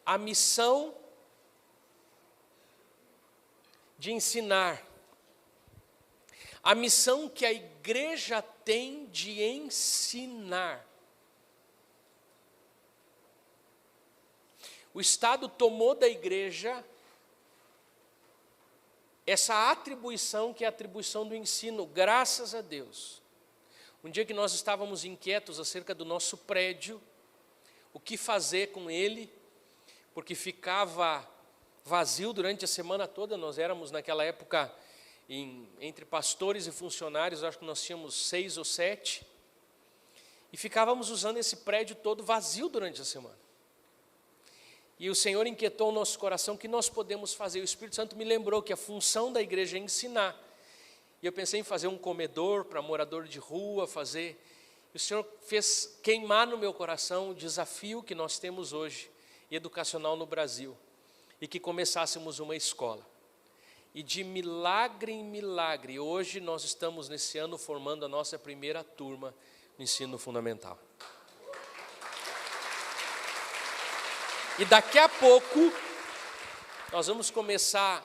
a missão de ensinar, a missão que a igreja tem de ensinar. O Estado tomou da igreja essa atribuição que é a atribuição do ensino, graças a Deus. Um dia que nós estávamos inquietos acerca do nosso prédio, o que fazer com ele, porque ficava vazio durante a semana toda. Nós éramos naquela época, entre pastores e funcionários, acho que nós tínhamos 6 ou 7, e ficávamos usando esse prédio todo vazio durante a semana. E o Senhor inquietou o nosso coração, que nós podemos fazer. O Espírito Santo me lembrou que a função da igreja é ensinar. E eu pensei em fazer um comedor para morador de rua, fazer. E o Senhor fez queimar no meu coração o desafio que nós temos hoje, educacional no Brasil, e que começássemos uma escola. E de milagre em milagre, hoje nós estamos nesse ano formando a nossa primeira turma no ensino fundamental. E daqui a pouco, nós vamos começar,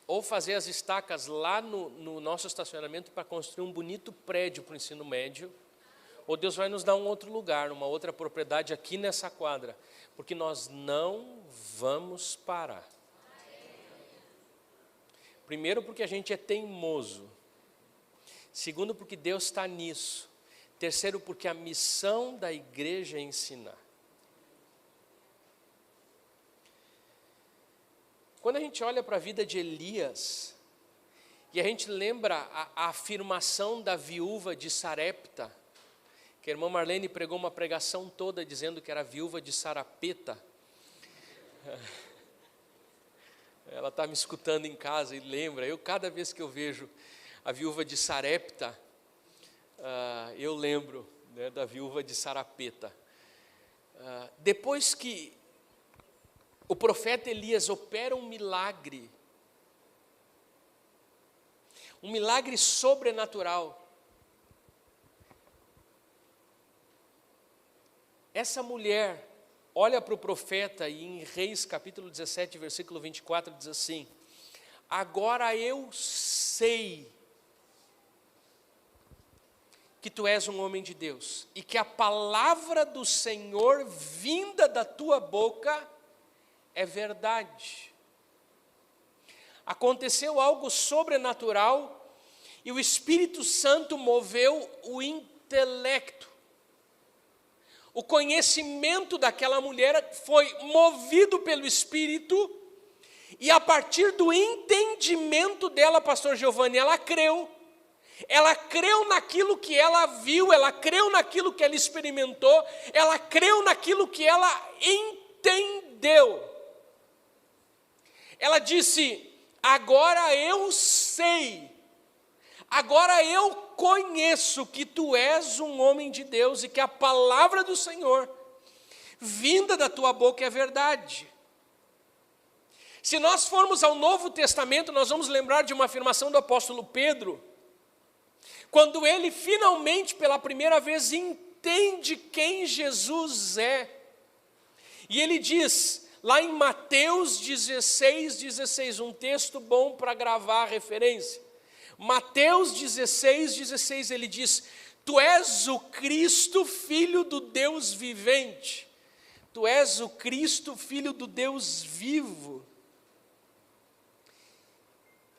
ou fazer as estacas lá no nosso estacionamento para construir um bonito prédio para o ensino médio, ou Deus vai nos dar um outro lugar, uma outra propriedade aqui nessa quadra, porque nós não vamos parar. Primeiro, porque a gente é teimoso. Segundo, porque Deus está nisso. Terceiro, porque a missão da igreja é ensinar. Quando a gente olha para a vida de Elias, e a gente lembra a afirmação da viúva de Sarepta, que a irmã Marlene pregou uma pregação toda dizendo que era viúva de Sarapeta. Ela está me escutando em casa e lembra. Cada vez que eu vejo a viúva de Sarepta, eu lembro, né, da viúva de Sarapeta. Depois que o profeta Elias opera um milagre sobrenatural. Essa mulher olha para o profeta e em Reis capítulo 17, versículo 24, diz assim: agora eu sei que tu és um homem de Deus e que a palavra do Senhor vinda da tua boca é verdade. Aconteceu algo sobrenatural e o Espírito Santo moveu o intelecto. O conhecimento daquela mulher foi movido pelo Espírito e a partir do entendimento dela, pastor Giovanni, ela creu. Ela creu naquilo que ela viu, ela creu naquilo que ela experimentou, ela creu naquilo que ela entendeu. Ela disse: agora eu sei, agora eu conheço que tu és um homem de Deus e que a palavra do Senhor, vinda da tua boca, é verdade. Se nós formos ao Novo Testamento, nós vamos lembrar de uma afirmação do apóstolo Pedro, quando ele finalmente, pela primeira vez, entende quem Jesus é. E ele diz, lá em Mateus 16, um texto bom para gravar a referência. Mateus 16, ele diz: tu és o Cristo, filho do Deus vivente. Tu és o Cristo, filho do Deus vivo.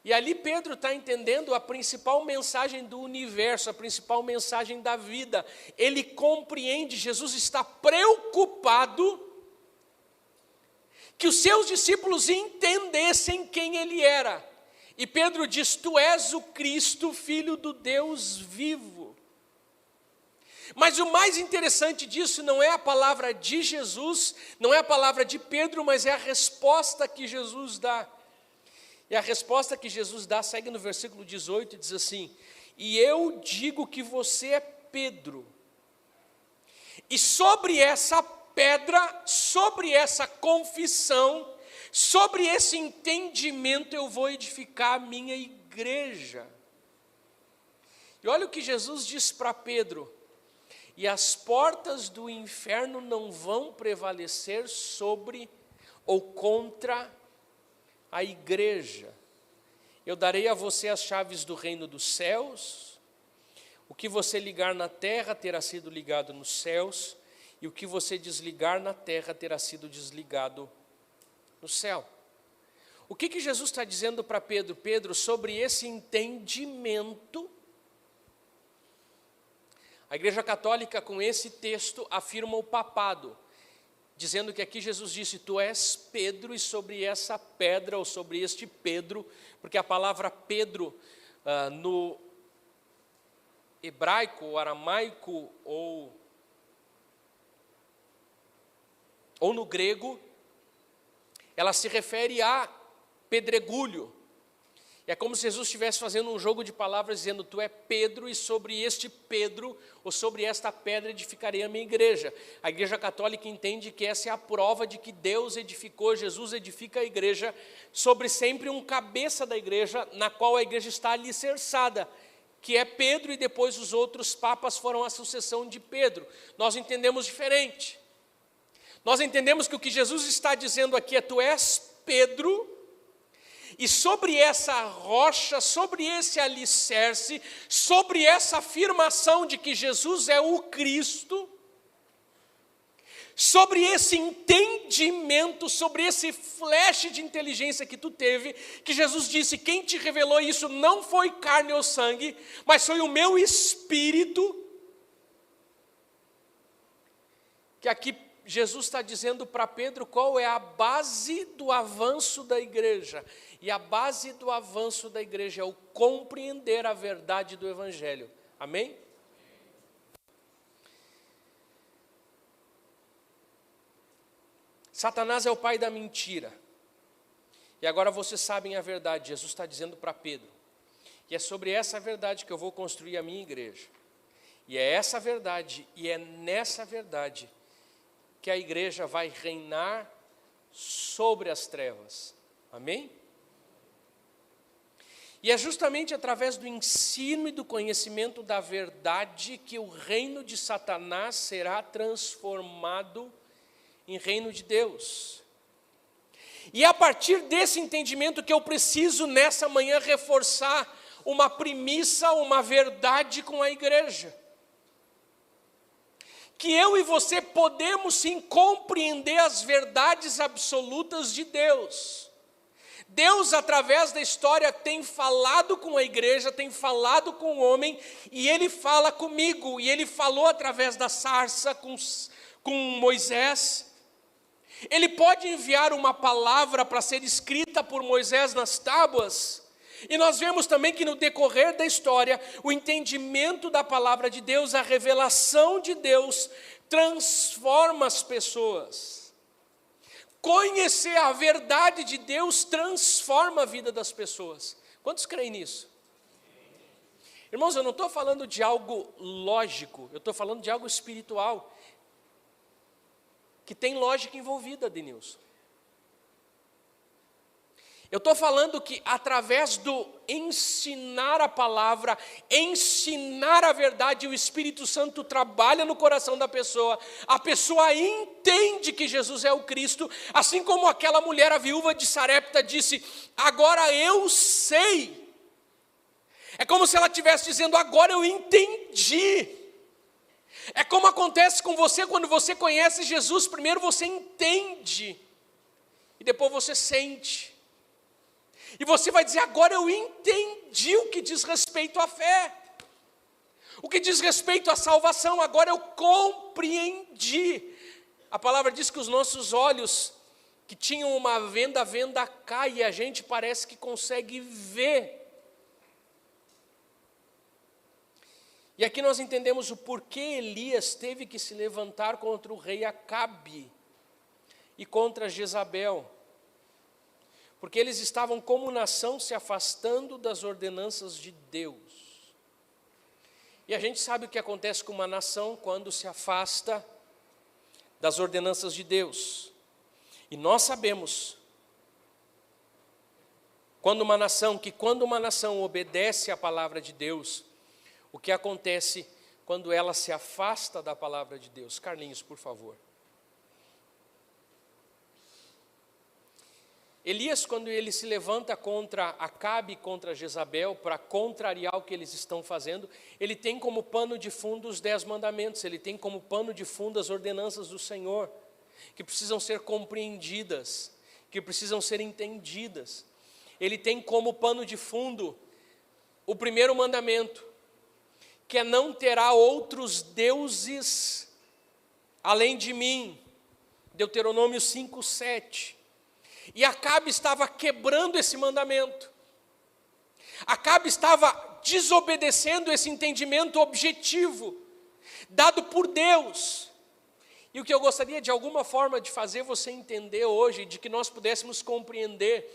E ali Pedro está entendendo a principal mensagem do universo, a principal mensagem da vida. Ele compreende, Jesus está preocupado que os seus discípulos entendessem quem ele era. E Pedro diz: tu és o Cristo, filho do Deus vivo. Mas o mais interessante disso não é a palavra de Jesus, não é a palavra de Pedro, mas é a resposta que Jesus dá. E a resposta que Jesus dá segue no versículo 18 e diz assim: e eu digo que você é Pedro, e sobre essa pedra, sobre essa confissão, sobre esse entendimento eu vou edificar a minha igreja. E olha o que Jesus diz para Pedro: e as portas do inferno não vão prevalecer sobre ou contra a igreja. Eu darei a você as chaves do reino dos céus. O que você ligar na terra terá sido ligado nos céus, e o que você desligar na terra terá sido desligado no céu. O que Jesus está dizendo para Pedro? Pedro, sobre esse entendimento, a Igreja Católica, com esse texto, afirma o papado, dizendo que aqui Jesus disse, tu és Pedro, e sobre essa pedra, ou sobre este Pedro, porque a palavra Pedro, no hebraico, ou aramaico, ou no grego, ela se refere a pedregulho. É como se Jesus estivesse fazendo um jogo de palavras, dizendo, tu é Pedro, e sobre este Pedro, ou sobre esta pedra, edificarei a minha igreja. A Igreja Católica entende que essa é a prova de que Deus edificou, Jesus edifica a igreja, sobre sempre um cabeça da igreja, na qual a igreja está alicerçada, que é Pedro, e depois os outros papas foram a sucessão de Pedro. Nós entendemos diferente. Nós entendemos que o que Jesus está dizendo aqui é, tu és Pedro, e sobre essa rocha, sobre esse alicerce, sobre essa afirmação de que Jesus é o Cristo, sobre esse entendimento, sobre esse flash de inteligência que tu teve, que Jesus disse, quem te revelou isso não foi carne ou sangue, mas foi o meu Espírito, que aqui Jesus está dizendo para Pedro qual é a base do avanço da igreja. E a base do avanço da igreja é o compreender a verdade do Evangelho. Amém? Satanás é o pai da mentira. E agora vocês sabem a verdade. Jesus está dizendo para Pedro. E é sobre essa verdade que eu vou construir a minha igreja. E é essa verdade, e é nessa verdade que a igreja vai reinar sobre as trevas. Amém? E é justamente através do ensino e do conhecimento da verdade que o reino de Satanás será transformado em reino de Deus. E é a partir desse entendimento que eu preciso nessa manhã reforçar uma premissa, uma verdade com a igreja. Que eu e você podemos sim compreender as verdades absolutas de Deus. Deus, através da história, tem falado com a igreja, tem falado com o homem, e Ele fala comigo, e Ele falou através da sarça com Moisés. Ele pode enviar uma palavra para ser escrita por Moisés nas tábuas, e nós vemos também que no decorrer da história, o entendimento da palavra de Deus, a revelação de Deus, transforma as pessoas. Conhecer a verdade de Deus transforma a vida das pessoas. Quantos creem nisso? Irmãos, eu não estou falando de algo lógico, eu estou falando de algo espiritual, que tem lógica envolvida, Denilson. Eu estou falando que através do ensinar a palavra, ensinar a verdade, o Espírito Santo trabalha no coração da pessoa, a pessoa entende que Jesus é o Cristo, assim como aquela mulher, a viúva de Sarepta, disse, agora eu sei. É como se ela estivesse dizendo, agora eu entendi. É como acontece com você quando você conhece Jesus, primeiro você entende, e depois você sente. E você vai dizer, agora eu entendi o que diz respeito à fé. O que diz respeito à salvação, agora eu compreendi. A palavra diz que os nossos olhos, que tinham uma venda, a venda cai e a gente parece que consegue ver. E aqui nós entendemos o porquê Elias teve que se levantar contra o rei Acabe e contra Jezabel. Porque eles estavam como nação se afastando das ordenanças de Deus. E a gente sabe o que acontece com uma nação quando se afasta das ordenanças de Deus. E nós sabemos, quando uma nação obedece à palavra de Deus, o que acontece quando ela se afasta da palavra de Deus. Carlinhos, por favor. Elias, quando ele se levanta contra Acabe, contra Jezabel, para contrariar o que eles estão fazendo, ele tem como pano de fundo os 10 mandamentos, ele tem como pano de fundo as ordenanças do Senhor, que precisam ser compreendidas, que precisam ser entendidas. Ele tem como pano de fundo o primeiro mandamento, que é: não terá outros deuses além de mim. Deuteronômio 5:7. E Acabe estava quebrando esse mandamento. Acabe estava desobedecendo esse entendimento objetivo, dado por Deus. E o que eu gostaria de alguma forma de fazer você entender hoje, de que nós pudéssemos compreender,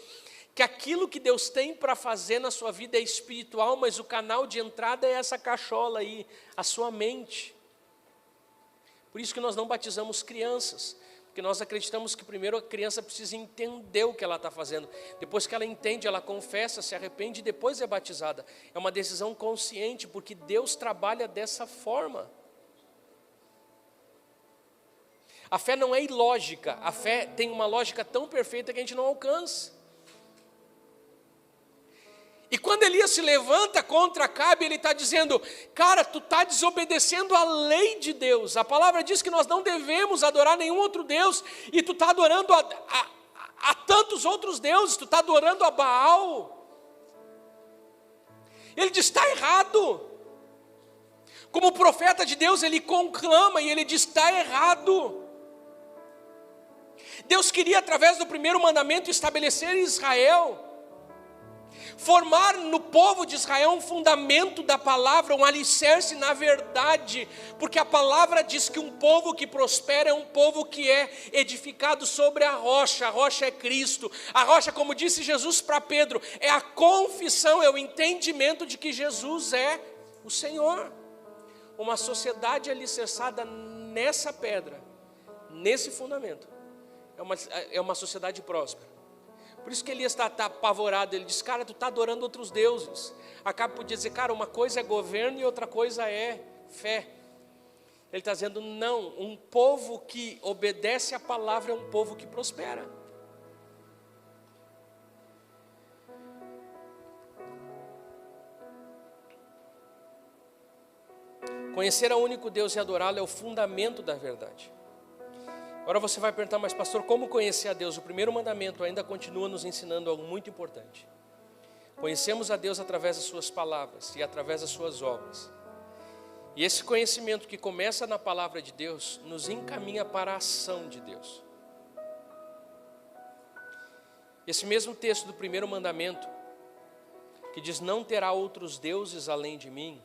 que aquilo que Deus tem para fazer na sua vida é espiritual, mas o canal de entrada é essa cachola aí, a sua mente. Por isso que nós não batizamos crianças, porque nós acreditamos que primeiro a criança precisa entender o que ela está fazendo. Depois que ela entende, ela confessa, se arrepende e depois é batizada. É uma decisão consciente, porque Deus trabalha dessa forma. A fé não é ilógica, a fé tem uma lógica tão perfeita que a gente não alcança. E quando Elias se levanta contra Acabe, ele está dizendo: cara, tu está desobedecendo a lei de Deus. A palavra diz que nós não devemos adorar nenhum outro Deus, e tu está adorando a tantos outros deuses, tu está adorando a Baal. Ele diz: está errado. Como profeta de Deus, ele conclama e ele diz: está errado. Deus queria, através do primeiro mandamento, estabelecer em Israel, formar no povo de Israel um fundamento da palavra, um alicerce na verdade, porque a palavra diz que um povo que prospera é um povo que é edificado sobre a rocha é Cristo. A rocha, como disse Jesus para Pedro, é a confissão, é o entendimento de que Jesus é o Senhor. Uma sociedade alicerçada nessa pedra, nesse fundamento, é uma sociedade próspera. Por isso que Elias está apavorado. Ele diz: cara, tu está adorando outros deuses. Acabe podia dizer: cara, uma coisa é governo e outra coisa é fé. Ele está dizendo: não, um povo que obedece à palavra é um povo que prospera. Conhecer ao único Deus e adorá-lo é o fundamento da verdade. Agora você vai perguntar: mas pastor, como conhecer a Deus? O primeiro mandamento ainda continua nos ensinando algo muito importante. Conhecemos a Deus através das suas palavras e através das suas obras. E esse conhecimento que começa na palavra de Deus, nos encaminha para a ação de Deus. Esse mesmo texto do primeiro mandamento, que diz: não terá outros deuses além de mim,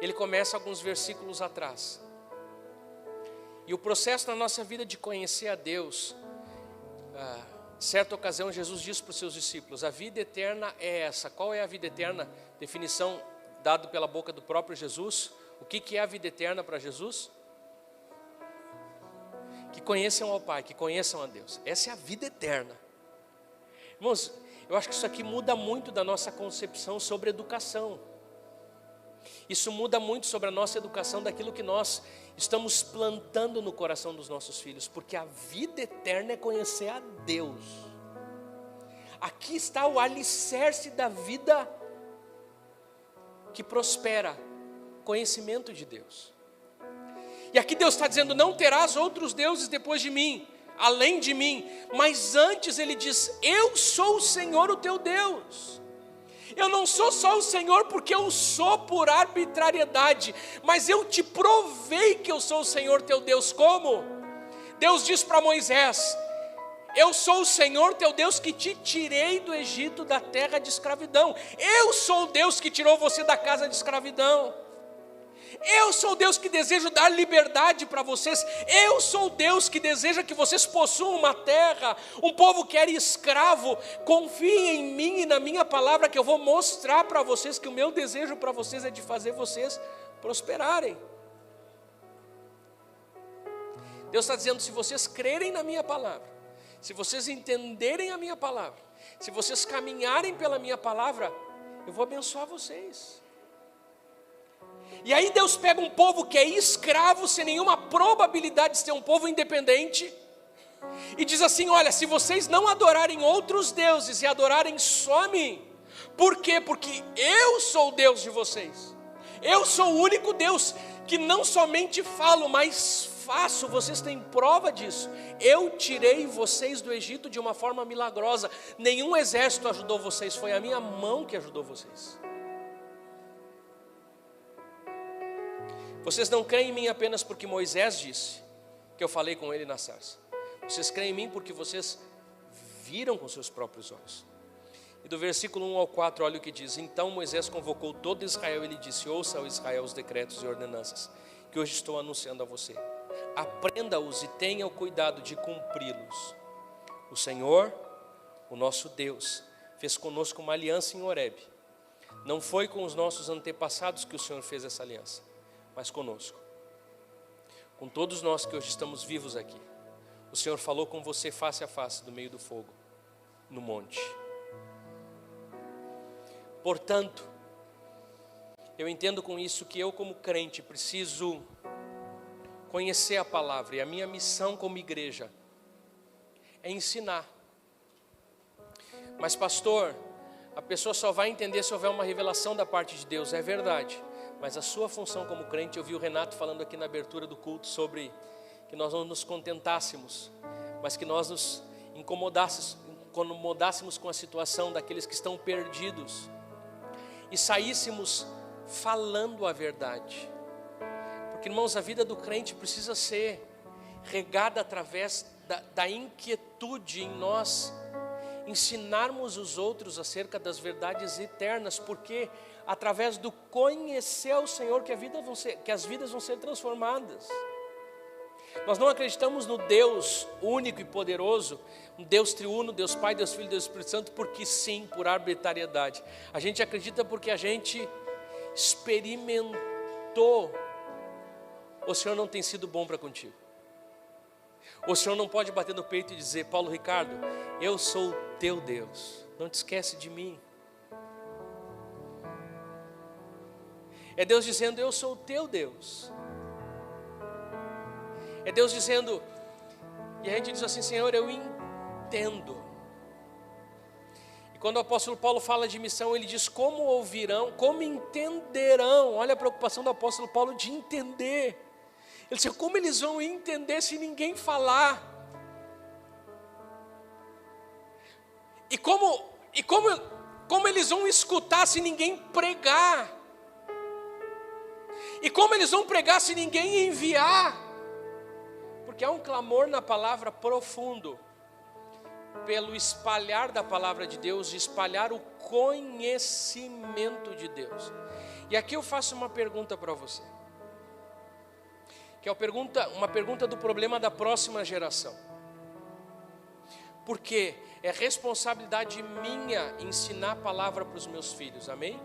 ele começa alguns versículos atrás. E o processo na nossa vida de conhecer a Deus, certa ocasião Jesus disse para os seus discípulos: a vida eterna é essa. Qual é a vida eterna? Definição dada pela boca do próprio Jesus. O que é a vida eterna para Jesus? Que conheçam ao Pai, que conheçam a Deus. Essa é a vida eterna. Irmãos, eu acho que isso aqui muda muito da nossa concepção sobre educação. Isso muda muito sobre a nossa educação, daquilo que nós estamos plantando no coração dos nossos filhos, porque a vida eterna é conhecer a Deus. Aqui está o alicerce da vida que prospera, conhecimento de Deus. E aqui Deus está dizendo: não terás outros deuses depois de mim, além de mim. Mas antes ele diz: eu sou o Senhor, o teu Deus. Eu não sou só o Senhor porque eu sou por arbitrariedade, mas eu te provei que eu sou o Senhor teu Deus. Como? Deus diz para Moisés: eu sou o Senhor teu Deus que te tirei do Egito, da terra de escravidão. Eu sou o Deus que tirou você da casa de escravidão. Eu sou o Deus que desejo dar liberdade para vocês. Eu sou o Deus que deseja que vocês possuam uma terra. Um povo que era escravo, confiem em mim e na minha palavra, que eu vou mostrar para vocês que o meu desejo para vocês é de fazer vocês prosperarem. Deus está dizendo: se vocês crerem na minha palavra, se vocês entenderem a minha palavra, se vocês caminharem pela minha palavra, eu vou abençoar vocês. E aí Deus pega um povo que é escravo, sem nenhuma probabilidade de ser um povo independente, E diz assim: olha, se vocês não adorarem outros deuses e adorarem só a mim. Por quê? Porque eu sou o Deus de vocês. Eu sou o único Deus que não somente falo, mas faço. Vocês têm prova disso. Eu tirei vocês do Egito de uma forma milagrosa. Nenhum exército ajudou vocês, foi a minha mão que ajudou vocês. Vocês não creem em mim apenas porque Moisés disse que eu falei com ele na sarça. Vocês creem em mim porque vocês viram com seus próprios olhos. E do versículo 1 ao 4, olha o que diz: então Moisés convocou todo Israel e lhe disse: ouça, ó Israel, os decretos e ordenanças que hoje estou anunciando a você. Aprenda-os e tenha o cuidado de cumpri-los. O Senhor, o nosso Deus, fez conosco uma aliança em Horebe. Não foi com os nossos antepassados que o Senhor fez essa aliança, mas conosco, com todos nós que hoje estamos vivos aqui. O Senhor falou com você face a face do meio do fogo, no monte. Portanto, eu entendo com isso que eu, como crente, preciso conhecer a palavra, e a minha missão como igreja é ensinar. Mas pastor, a pessoa só vai entender se houver uma revelação da parte de Deus. É verdade, mas a sua função como crente, eu vi o Renato falando aqui na abertura do culto sobre que nós não nos contentássemos, mas que nós nos incomodássemos com a situação daqueles que estão perdidos e saíssemos falando a verdade. Porque, irmãos, a vida do crente precisa ser regada através da inquietude em nós ensinarmos os outros acerca das verdades eternas, porque através do conhecer o Senhor que as vidas vão ser transformadas. Nós não acreditamos no Deus único e poderoso, um Deus triuno, Deus Pai, Deus Filho, Deus Espírito Santo, porque sim, por arbitrariedade. A gente acredita porque a gente experimentou. O Senhor não tem sido bom para contigo. O Senhor não pode bater no peito e dizer: Paulo Ricardo, eu sou o teu Deus, não te esquece de mim. É Deus dizendo: eu sou o teu Deus. É Deus dizendo, e a gente diz assim: Senhor, eu entendo. E quando o apóstolo Paulo fala de missão, ele diz: como ouvirão, como entenderão? Olha a preocupação do apóstolo Paulo de entender. Ele disse: como eles vão entender se ninguém falar? E como eles vão escutar se ninguém pregar? E como eles vão pregar se ninguém enviar? Porque há um clamor na palavra profundo pelo espalhar da palavra de Deus, espalhar o conhecimento de Deus. E aqui eu faço uma pergunta para você, que é uma pergunta do problema da próxima geração. Porque é responsabilidade minha ensinar a palavra para os meus filhos, amém?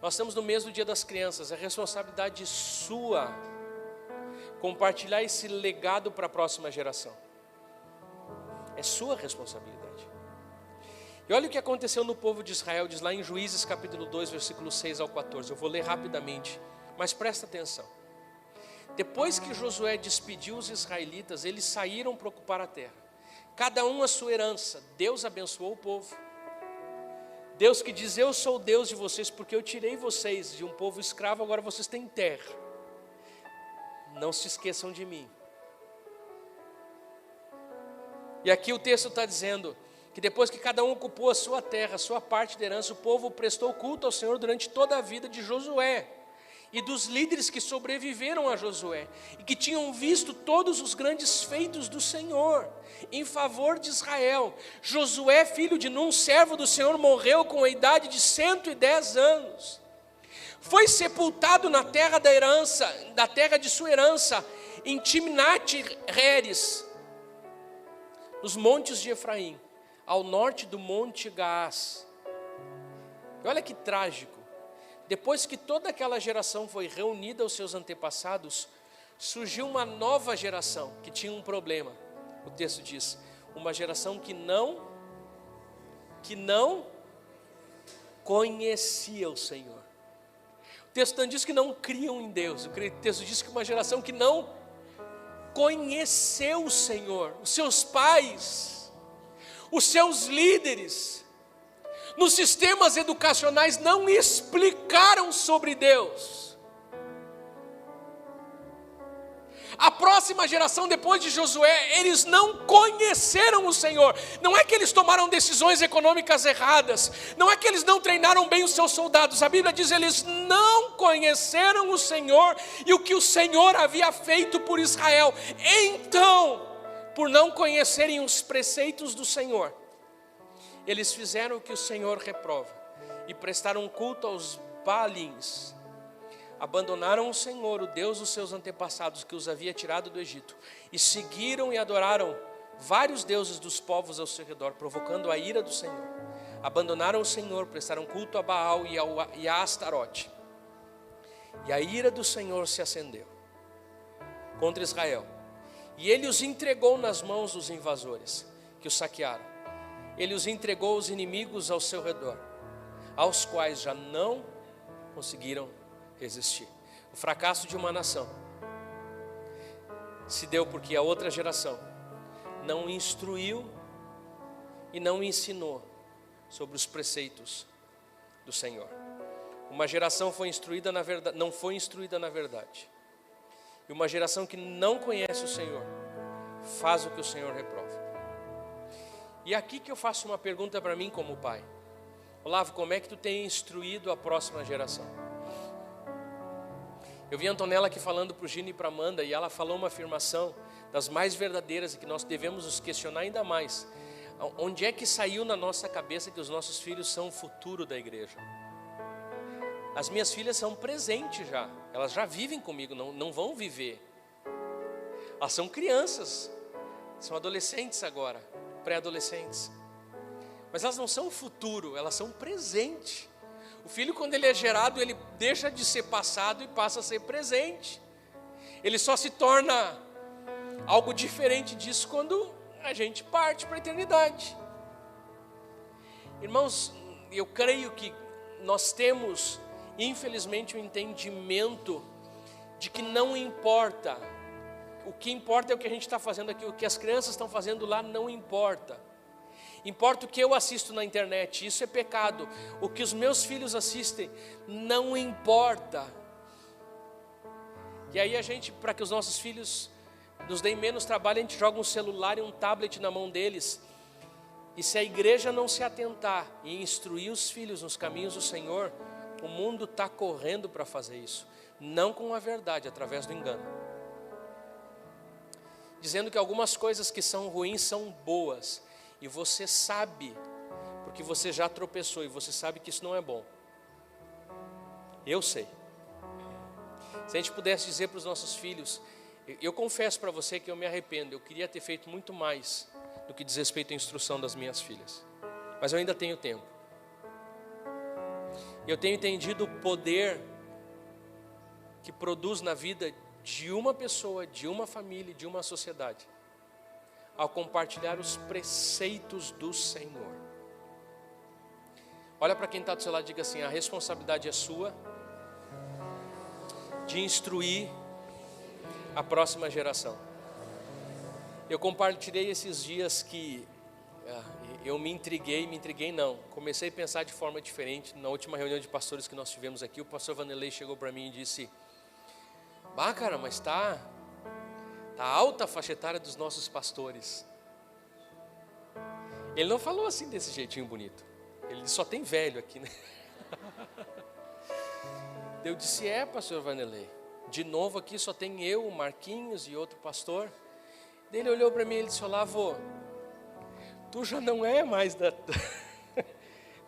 Nós estamos no mês do Dia das Crianças, é responsabilidade sua compartilhar esse legado para a próxima geração. É sua responsabilidade. E olha o que aconteceu no povo de Israel, diz lá em Juízes capítulo 2, versículo 6 ao 14. Eu vou ler rapidamente, mas presta atenção. Depois que Josué despediu os israelitas, eles saíram para ocupar a terra, cada um a sua herança. Deus abençoou o povo. Deus que diz: eu sou o Deus de vocês, porque eu tirei vocês de um povo escravo, agora vocês têm terra. Não se esqueçam de mim. E aqui o texto está dizendo que depois que cada um ocupou a sua terra, a sua parte da herança, o povo prestou culto ao Senhor durante toda a vida de Josué e dos líderes que sobreviveram a Josué e que tinham visto todos os grandes feitos do Senhor em favor de Israel. Josué, filho de Num, servo do Senhor, morreu com a idade de 110 anos. Foi sepultado na terra da herança, da terra de sua herança, em Timnat-Heres, nos montes de Efraim, ao norte do monte Gaás. E olha que trágico. Depois que toda aquela geração foi reunida aos seus antepassados, surgiu uma nova geração que tinha um problema. O texto diz: uma geração que não conhecia o Senhor. O texto não diz que não criam em Deus. O texto diz que uma geração que não conheceu o Senhor. Os seus pais, os seus líderes, nos sistemas educacionais não explicaram sobre Deus. A próxima geração depois de Josué, eles não conheceram o Senhor. Não é que eles tomaram decisões econômicas erradas, não é que eles não treinaram bem os seus soldados. A Bíblia diz, eles não conheceram o Senhor e o que o Senhor havia feito por Israel. Então, por não conhecerem os preceitos do Senhor, eles fizeram o que o Senhor reprova e prestaram culto aos Baalins. Abandonaram o Senhor, o Deus dos seus antepassados, que os havia tirado do Egito, e seguiram e adoraram vários deuses dos povos ao seu redor, provocando a ira do Senhor. Abandonaram o Senhor, prestaram culto a Baal e a Astarote. E a ira do Senhor se acendeu contra Israel. E ele os entregou nas mãos dos invasores, que os saquearam. Ele os entregou aos inimigos ao seu redor, aos quais já não conseguiram resistir. O fracasso de uma nação se deu porque a outra geração não instruiu e não ensinou sobre os preceitos do Senhor. Uma geração foi instruída na verdade, não foi instruída na verdade. E uma geração que não conhece o Senhor faz o que o Senhor reprova. E aqui que eu faço uma pergunta para mim como pai. Olavo, como é que tu tem instruído a próxima geração? Eu vi a Antonella aqui falando para o Gino e para a Amanda, e ela falou uma afirmação das mais verdadeiras e que nós devemos nos questionar ainda mais. Onde é que saiu na nossa cabeça que os nossos filhos são o futuro da igreja? As minhas filhas são presente já, elas já vivem comigo, não vão viver. Elas são crianças, são adolescentes agora, pré-adolescentes. Mas elas não são o futuro, elas são o presente. O filho, quando ele é gerado, ele deixa de ser passado e passa a ser presente. Ele só se torna algo diferente disso quando a gente parte para a eternidade. Irmãos, eu creio que nós temos, infelizmente, o entendimento de que não importa. O que importa é o que a gente está fazendo aqui, o que as crianças estão fazendo lá não importa. Importa o que eu assisto na internet, isso é pecado. O que os meus filhos assistem não importa. E aí a gente, para que os nossos filhos nos deem menos trabalho, a gente joga um celular e um tablet na mão deles. E se a igreja não se atentar e instruir os filhos nos caminhos do Senhor, o mundo está correndo para fazer isso. Não com a verdade, através do engano. Dizendo que algumas coisas que são ruins são boas. E você sabe, porque você já tropeçou e você sabe que isso não é bom. Eu sei. Se a gente pudesse dizer para os nossos filhos, eu confesso para você que eu me arrependo, eu queria ter feito muito mais do que diz respeito à instrução das minhas filhas. Mas eu ainda tenho tempo. Eu tenho entendido o poder que produz na vida de uma pessoa, de uma família, de uma sociedade, ao compartilhar os preceitos do Senhor. Olha para quem está do seu lado e diga assim: a responsabilidade é sua de instruir a próxima geração. Eu compartilhei esses dias que eu me intriguei não, comecei a pensar de forma diferente. Na última reunião de pastores que nós tivemos aqui, o pastor Vanderlei chegou para mim e disse: bah, cara, mas está alta a faixa etária dos nossos pastores. Ele não falou assim desse jeitinho bonito. Ele só tem velho aqui, né? Eu disse: é, pastor Vanderlei, de novo aqui só tem eu, o Marquinhos e outro pastor. Daí ele olhou para mim e disse: Olavo, tu já não é mais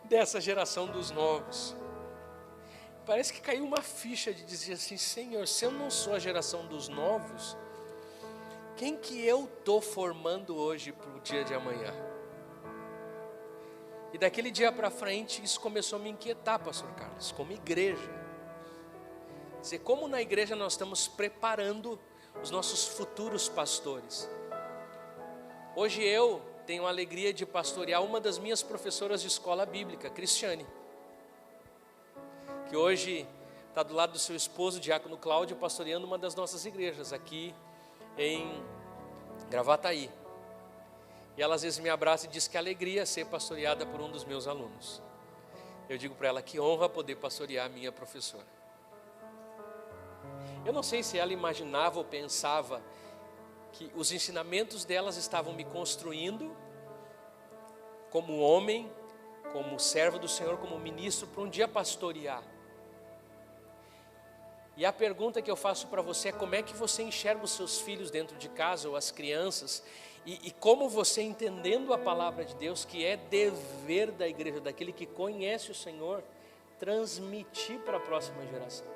dessa geração dos novos. Parece que caiu uma ficha de dizer assim: Senhor, se eu não sou a geração dos novos, quem que eu estou formando hoje para o dia de amanhã? E daquele dia para frente, isso começou a me inquietar, pastor Carlos, como igreja. Dizer, como na igreja nós estamos preparando os nossos futuros pastores. Hoje eu tenho a alegria de pastorear uma das minhas professoras de escola bíblica, Cristiane, que hoje está do lado do seu esposo, o diácono Cláudio, pastoreando uma das nossas igrejas aqui em Gravataí. E ela às vezes me abraça e diz que alegria ser pastoreada por um dos meus alunos. Eu digo para ela que honra poder pastorear a minha professora. Eu não sei se ela imaginava ou pensava que os ensinamentos delas estavam me construindo como homem, como servo do Senhor, como ministro, para um dia pastorear. E a pergunta que eu faço para você é: como é que você enxerga os seus filhos dentro de casa, ou as crianças, e como você, entendendo a palavra de Deus, que é dever da igreja, daquele que conhece o Senhor, transmitir para a próxima geração.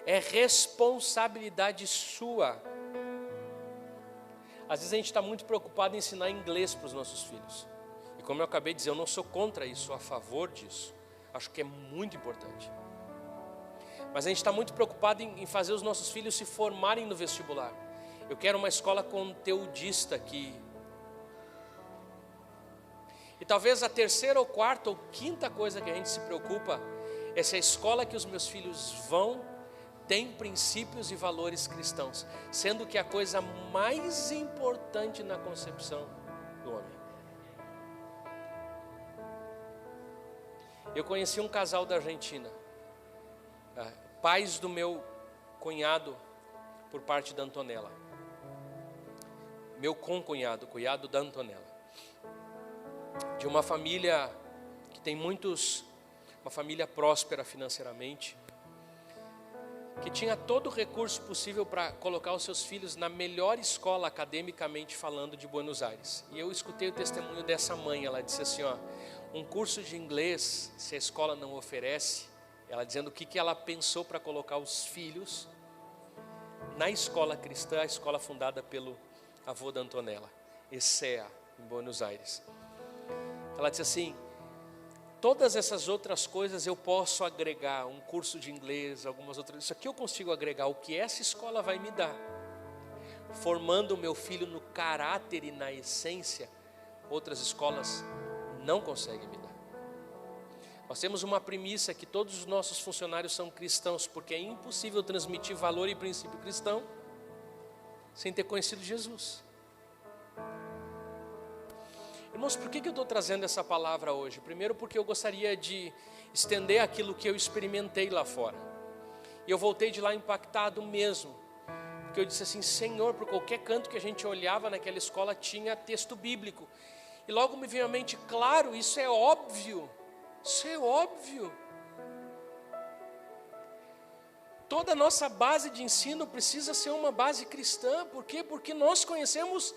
É responsabilidade sua. Às vezes a gente está muito preocupado em ensinar inglês para os nossos filhos. E como eu acabei de dizer, eu não sou contra isso, sou a favor disso. Acho que é muito importante. Mas a gente está muito preocupado em fazer os nossos filhos se formarem no vestibular. Eu quero uma escola conteudista aqui. E talvez a terceira ou quarta ou quinta coisa que a gente se preocupa é se a escola que os meus filhos vão tem princípios e valores cristãos, sendo que a coisa mais importante na concepção do homem. Eu conheci um casal da Argentina, pais do meu cunhado por parte da Antonella, meu concunhado, cunhado da Antonella, de uma família que tem uma família próspera financeiramente, que tinha todo o recurso possível para colocar os seus filhos na melhor escola academicamente falando de Buenos Aires. E eu escutei o testemunho dessa mãe. Ela disse assim, um curso de inglês, se a escola não oferece, ela dizendo o que ela pensou para colocar os filhos na escola cristã, a escola fundada pelo avô da Antonella, ESEA, em Buenos Aires. Ela disse assim: todas essas outras coisas eu posso agregar, um curso de inglês, algumas outras, isso aqui eu consigo agregar, o que essa escola vai me dar, formando o meu filho no caráter e na essência, outras escolas não conseguem me dar. Nós temos uma premissa que todos os nossos funcionários são cristãos, porque é impossível transmitir valor e princípio cristão sem ter conhecido Jesus. Irmãos, por que eu estou trazendo essa palavra hoje? Primeiro porque eu gostaria de estender aquilo que eu experimentei lá fora. E eu voltei de lá impactado mesmo. Porque eu disse assim: Senhor, por qualquer canto que a gente olhava naquela escola tinha texto bíblico. E logo me veio à mente, claro, isso é óbvio. Isso é óbvio. Toda a nossa base de ensino precisa ser uma base cristã. Por quê? Porque nós conhecemos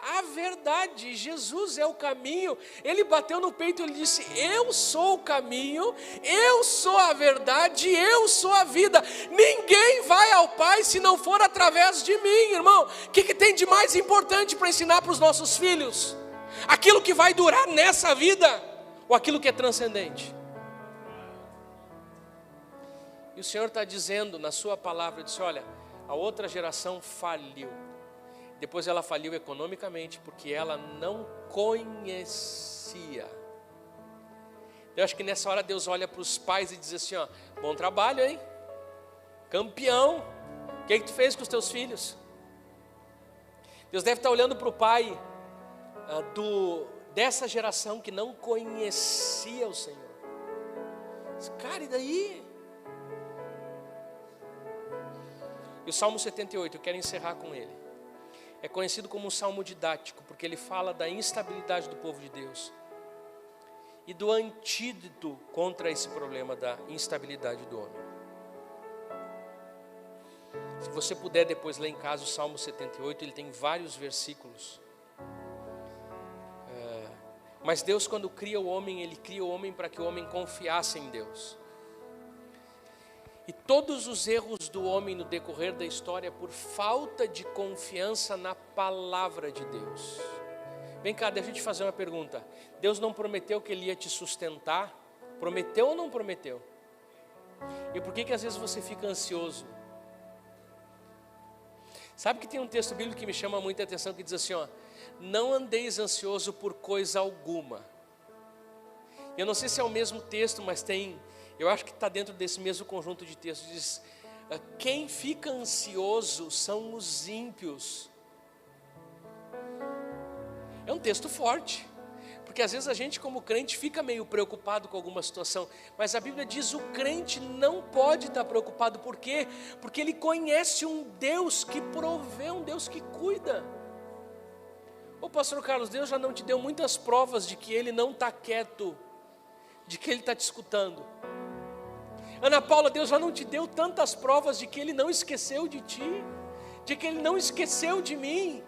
a verdade. Jesus é o caminho. Ele bateu no peito e ele disse: eu sou o caminho, eu sou a verdade, eu sou a vida. Ninguém vai ao Pai se não for através de mim, irmão. O que tem de mais importante para ensinar para os nossos filhos? Aquilo que vai durar nessa vida ou aquilo que é transcendente? E o Senhor está dizendo na sua palavra, disse: olha, a outra geração faliu. Depois ela faliu economicamente, porque ela não conhecia. Eu acho que nessa hora Deus olha para os pais e diz assim: bom trabalho, hein? Campeão. O que tu fez com os teus filhos? Deus deve estar olhando para o pai dessa geração que não conhecia o Senhor. Cara, e daí? E o Salmo 78, eu quero encerrar com ele. É conhecido como um salmo didático, porque ele fala da instabilidade do povo de Deus e do antídoto contra esse problema da instabilidade do homem. Se você puder depois ler em casa o Salmo 78, ele tem vários versículos. Mas Deus, quando cria o homem, Ele cria o homem para que o homem confiasse em Deus. E todos os erros do homem no decorrer da história, por falta de confiança na palavra de Deus. Vem cá, deixa eu te fazer uma pergunta. Deus não prometeu que Ele ia te sustentar? Prometeu ou não prometeu? E por que às vezes você fica ansioso? Sabe que tem um texto bíblico que me chama muita atenção, que diz assim, não andeis ansioso por coisa alguma. Eu não sei se é o mesmo texto, mas tem... Eu acho que está dentro desse mesmo conjunto de textos. Diz: Quem fica ansioso são os ímpios. É um texto forte, porque às vezes a gente como crente fica meio preocupado com alguma situação, mas a Bíblia diz o crente não pode estar preocupado. Por quê? Porque ele conhece um Deus que provê, um Deus que cuida. Ô pastor Carlos, Deus já não te deu muitas provas de que Ele não está quieto, de que Ele está te escutando. Ana Paula, Deus já não te deu tantas provas de que Ele não esqueceu de ti, de que Ele não esqueceu de mim.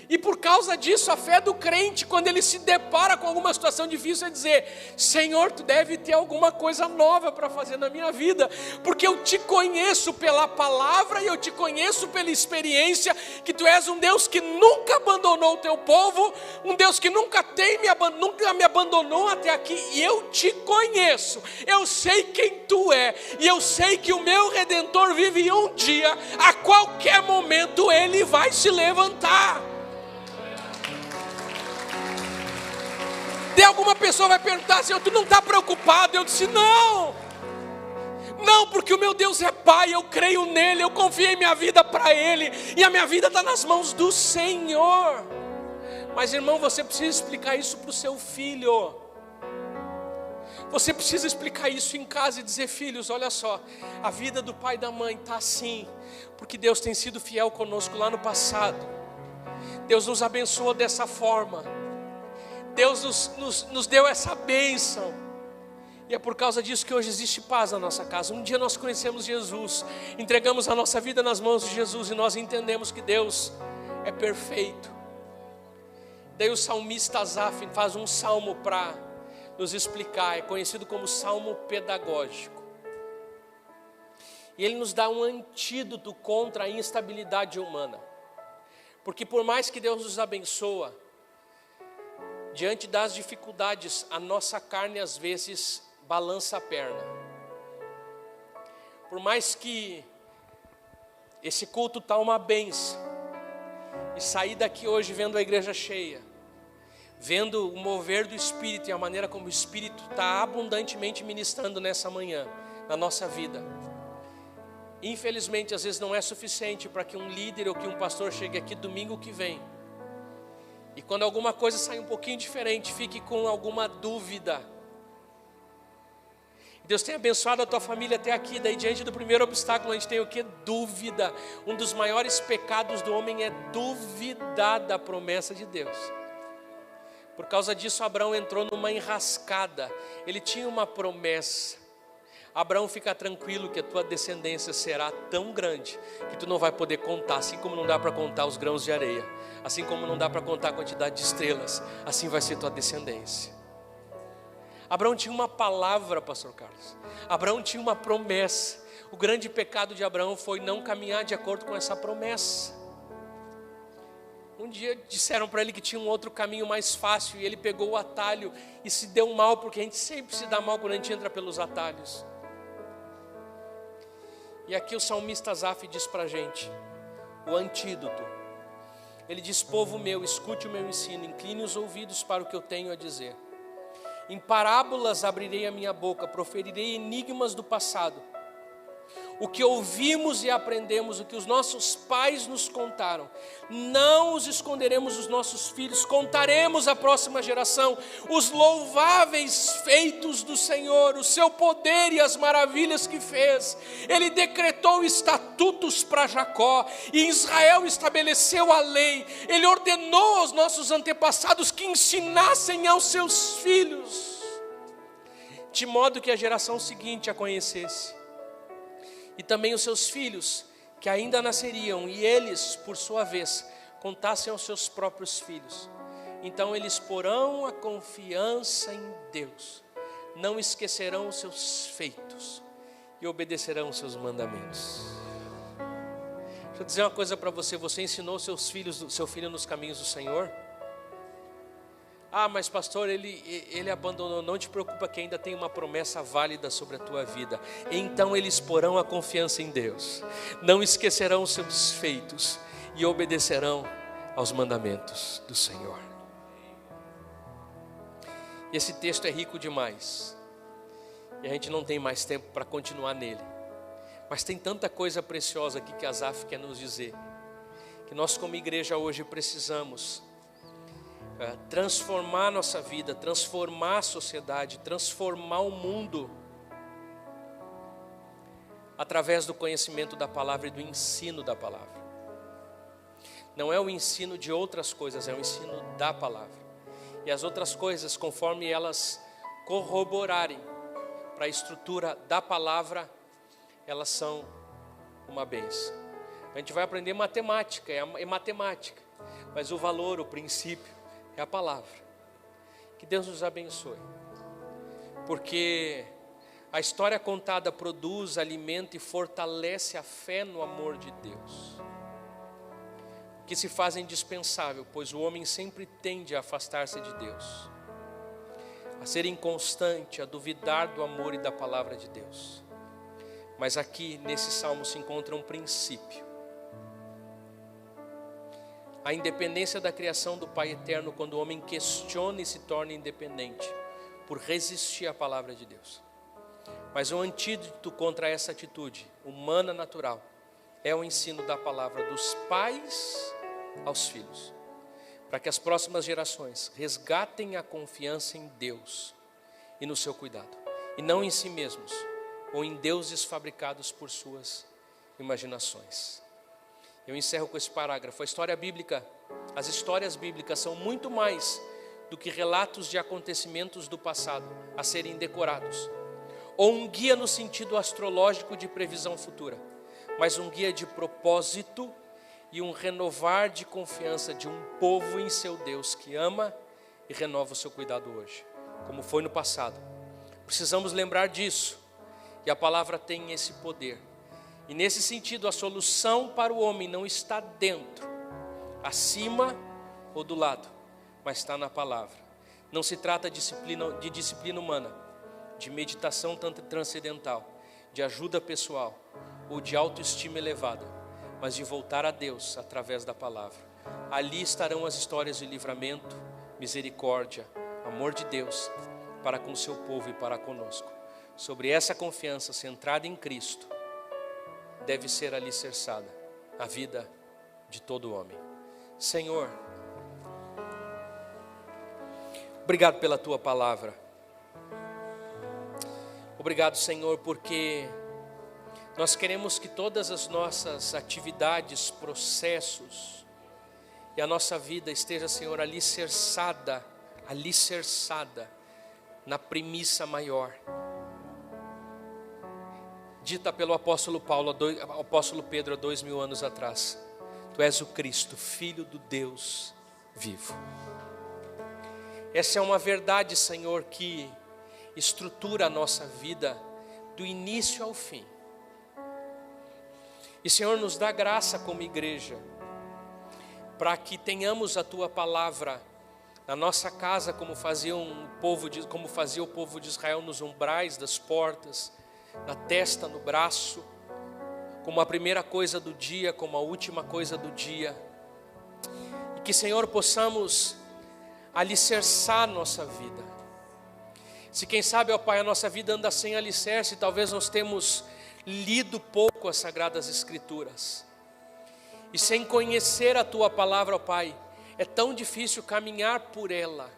E por causa disso, a fé do crente, quando ele se depara com alguma situação difícil, é dizer: Senhor, Tu deve ter alguma coisa nova para fazer na minha vida, porque eu Te conheço pela palavra e eu Te conheço pela experiência, que Tu és um Deus que nunca abandonou o Teu povo, um Deus que nunca me abandonou até aqui, e eu Te conheço, eu sei quem Tu é, e eu sei que o meu Redentor vive, e um dia, a qualquer momento, Ele vai se levantar. De alguma pessoa vai perguntar: Senhor, Tu não está preocupado? Eu disse: não, porque o meu Deus é Pai, eu creio nele, eu confiei minha vida para Ele, e a minha vida está nas mãos do Senhor. Mas irmão, você precisa explicar isso para o seu filho, você precisa explicar isso em casa e dizer: filhos, olha só, a vida do pai e da mãe está assim, porque Deus tem sido fiel conosco lá no passado, Deus nos abençoou dessa forma, Deus nos deu essa bênção, e é por causa disso que hoje existe paz na nossa casa. Um dia nós conhecemos Jesus, entregamos a nossa vida nas mãos de Jesus, e nós entendemos que Deus é perfeito. Daí o salmista Asaf faz um salmo para nos explicar, é conhecido como salmo pedagógico, e ele nos dá um antídoto contra a instabilidade humana, porque por mais que Deus nos abençoa, diante das dificuldades, a nossa carne às vezes balança a perna. Por mais que esse culto está uma bênção, e sair daqui hoje vendo a igreja cheia, vendo o mover do Espírito e a maneira como o Espírito está abundantemente ministrando nessa manhã, na nossa vida, infelizmente às vezes não é suficiente para que um líder ou que um pastor chegue aqui domingo que vem, e quando alguma coisa sai um pouquinho diferente, fique com alguma dúvida. Deus tem abençoado a tua família até aqui, daí diante do primeiro obstáculo a gente tem o que? Dúvida. Um dos maiores pecados do homem é duvidar da promessa de Deus. Por causa disso Abraão entrou numa enrascada, ele tinha uma promessa. Abraão, fica tranquilo que a tua descendência será tão grande que tu não vai poder contar, assim como não dá para contar os grãos de areia, assim como não dá para contar a quantidade de estrelas, assim vai ser tua descendência. Abraão tinha uma palavra, pastor Carlos, Abraão tinha uma promessa. O grande pecado de Abraão foi não caminhar de acordo com essa promessa. Um dia disseram para ele que tinha um outro caminho mais fácil, e ele pegou o atalho e se deu mal, porque a gente sempre se dá mal quando a gente entra pelos atalhos. E aqui o salmista Asaf diz para a gente o antídoto. Ele diz: povo meu, escute o meu ensino, incline os ouvidos para o que eu tenho a dizer. Em parábolas abrirei a minha boca, proferirei enigmas do passado. O que ouvimos e aprendemos, o que os nossos pais nos contaram, não os esconderemos dos nossos filhos, contaremos à próxima geração os louváveis feitos do Senhor, o seu poder e as maravilhas que fez. Ele decretou estatutos para Jacó, e Israel estabeleceu a lei. Ele ordenou aos nossos antepassados que ensinassem aos seus filhos, de modo que a geração seguinte a conhecesse, e também os seus filhos que ainda nasceriam, e eles, por sua vez, contassem aos seus próprios filhos. Então eles porão a confiança em Deus, não esquecerão os seus feitos e obedecerão os seus mandamentos. Deixa eu dizer uma coisa para você: você ensinou seu filho nos caminhos do Senhor? Ah, mas pastor, ele abandonou. Não te preocupa, que ainda tem uma promessa válida sobre a tua vida. Então eles porão a confiança em Deus, não esquecerão os seus feitos e obedecerão aos mandamentos do Senhor. Esse texto é rico demais, e a gente não tem mais tempo para continuar nele, Mas tem tanta coisa preciosa aqui que Asaf quer nos dizer, que nós como igreja hoje precisamos transformar a nossa vida, transformar a sociedade, transformar o mundo, através do conhecimento da palavra e do ensino da palavra. Não é o ensino de outras coisas, é o ensino da palavra. E as outras coisas, conforme elas corroborarem para a estrutura da palavra, elas são uma bênção. A gente vai aprender matemática, é matemática, mas o valor, o princípio é a palavra. Que Deus nos abençoe, porque a história contada produz, alimenta e fortalece a fé no amor de Deus, que se faz indispensável, pois o homem sempre tende a afastar-se de Deus, a ser inconstante, a duvidar do amor e da palavra de Deus. Mas aqui nesse salmo se encontra um princípio. A independência da criação do Pai eterno, quando o homem questiona e se torna independente, por resistir à palavra de Deus. Mas o antídoto contra essa atitude humana natural é o ensino da palavra dos pais aos filhos, para que as próximas gerações resgatem a confiança em Deus e no seu cuidado, e não em si mesmos, ou em deuses fabricados por suas imaginações. Eu encerro com esse parágrafo. A história bíblica, as histórias bíblicas são muito mais do que relatos de acontecimentos do passado a serem decorados, ou um guia no sentido astrológico de previsão futura, mas um guia de propósito e um renovar de confiança de um povo em seu Deus, que ama e renova o seu cuidado hoje, como foi no passado. Precisamos lembrar disso, e a palavra tem esse poder. E nesse sentido, a solução para o homem não está dentro, acima ou do lado, mas está na palavra. Não se trata de disciplina humana, de meditação transcendental, de ajuda pessoal ou de autoestima elevada, mas de voltar a Deus através da palavra. Ali estarão as histórias de livramento, misericórdia, amor de Deus para com o seu povo e para conosco. Sobre essa confiança centrada em Cristo, deve ser alicerçada a vida de todo homem. Senhor, obrigado pela tua palavra. Obrigado, Senhor, porque nós queremos que todas as nossas atividades, processos e a nossa vida esteja, Senhor, alicerçada na premissa maior, dita pelo apóstolo Pedro há 2000 anos atrás. Tu és o Cristo, Filho do Deus vivo. Essa é uma verdade, Senhor, que estrutura a nossa vida do início ao fim. E, Senhor, nos dá graça como igreja, para que tenhamos a Tua palavra na nossa casa, como fazia o povo de Israel nos umbrais das portas, na testa, no braço, como a primeira coisa do dia, como a última coisa do dia. E que, Senhor, possamos alicerçar nossa vida. Se quem sabe, ó Pai, a nossa vida anda sem alicerce, talvez nós temos lido pouco as Sagradas Escrituras. E sem conhecer a Tua palavra, ó Pai, é tão difícil caminhar por ela.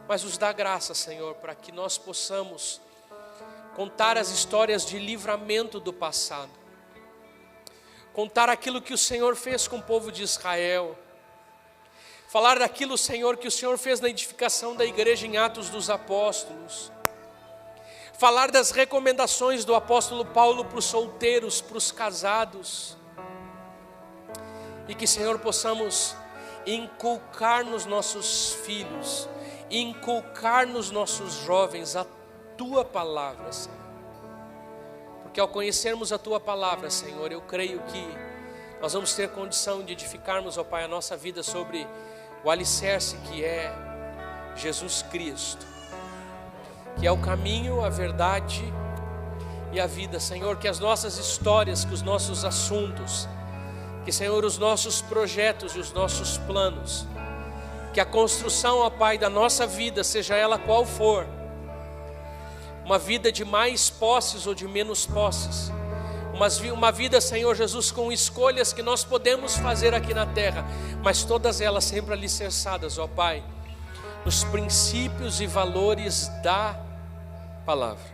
Mas nos dá graça, Senhor, para que nós possamos contar as histórias de livramento do passado, contar aquilo que o Senhor fez com o povo de Israel, falar daquilo, Senhor, que o Senhor fez na edificação da igreja em Atos dos Apóstolos, falar das recomendações do apóstolo Paulo para os solteiros, para os casados, e que, Senhor, possamos inculcar nos nossos filhos, inculcar nos nossos jovens a Tua palavra, Senhor. Porque ao conhecermos a Tua palavra, Senhor, eu creio que nós vamos ter condição de edificarmos, ó Pai, a nossa vida sobre o alicerce que é Jesus Cristo, que é o caminho, a verdade e a vida. Senhor, que as nossas histórias, que os nossos assuntos, que, Senhor, os nossos projetos e os nossos planos, que a construção, ó Pai, da nossa vida, seja ela qual for, uma vida de mais posses ou de menos posses, uma vida, Senhor Jesus, com escolhas que nós podemos fazer aqui na terra, mas todas elas sempre alicerçadas, ó Pai, nos princípios e valores da palavra.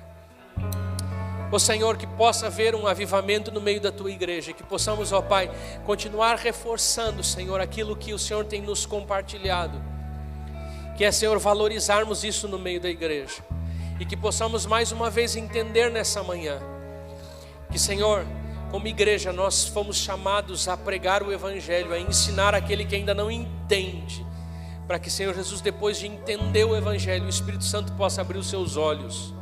Ó Senhor, que possa haver um avivamento no meio da Tua igreja, que possamos, ó Pai, continuar reforçando, Senhor, aquilo que o Senhor tem nos compartilhado, que é, Senhor, valorizarmos isso no meio da igreja, e que possamos mais uma vez entender nessa manhã, que, Senhor, como igreja nós fomos chamados a pregar o Evangelho, a ensinar aquele que ainda não entende, para que, Senhor Jesus, depois de entender o Evangelho, o Espírito Santo possa abrir os seus olhos,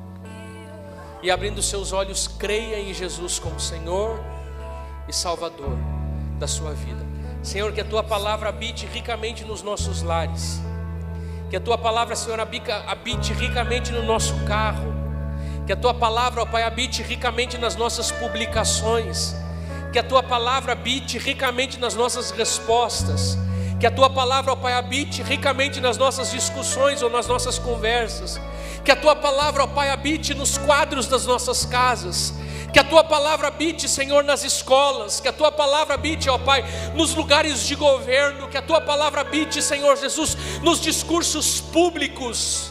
e abrindo os seus olhos, creia em Jesus como Senhor e Salvador da sua vida. Senhor, que a Tua palavra habite ricamente nos nossos lares, que a Tua palavra, Senhor, habite ricamente no nosso carro, que a Tua palavra, ó Pai, habite ricamente nas nossas publicações, que a Tua palavra habite ricamente nas nossas respostas, que a Tua palavra, ó Pai, habite ricamente nas nossas discussões ou nas nossas conversas, que a Tua palavra, ó Pai, habite nos quadros das nossas casas, que a Tua palavra habite, Senhor, nas escolas, que a Tua palavra habite, ó Pai, nos lugares de governo, que a Tua palavra habite, Senhor Jesus, nos discursos públicos,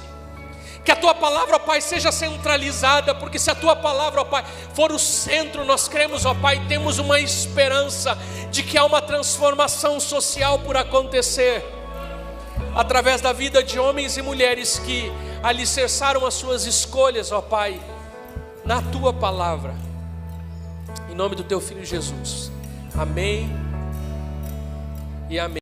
que a Tua palavra, ó Pai, seja centralizada, porque se a Tua palavra, ó Pai, for o centro, nós cremos, ó Pai, temos uma esperança de que há uma transformação social por acontecer, através da vida de homens e mulheres que alicerçaram as suas escolhas, ó Pai, na Tua palavra, em nome do Teu Filho Jesus, amém e amém.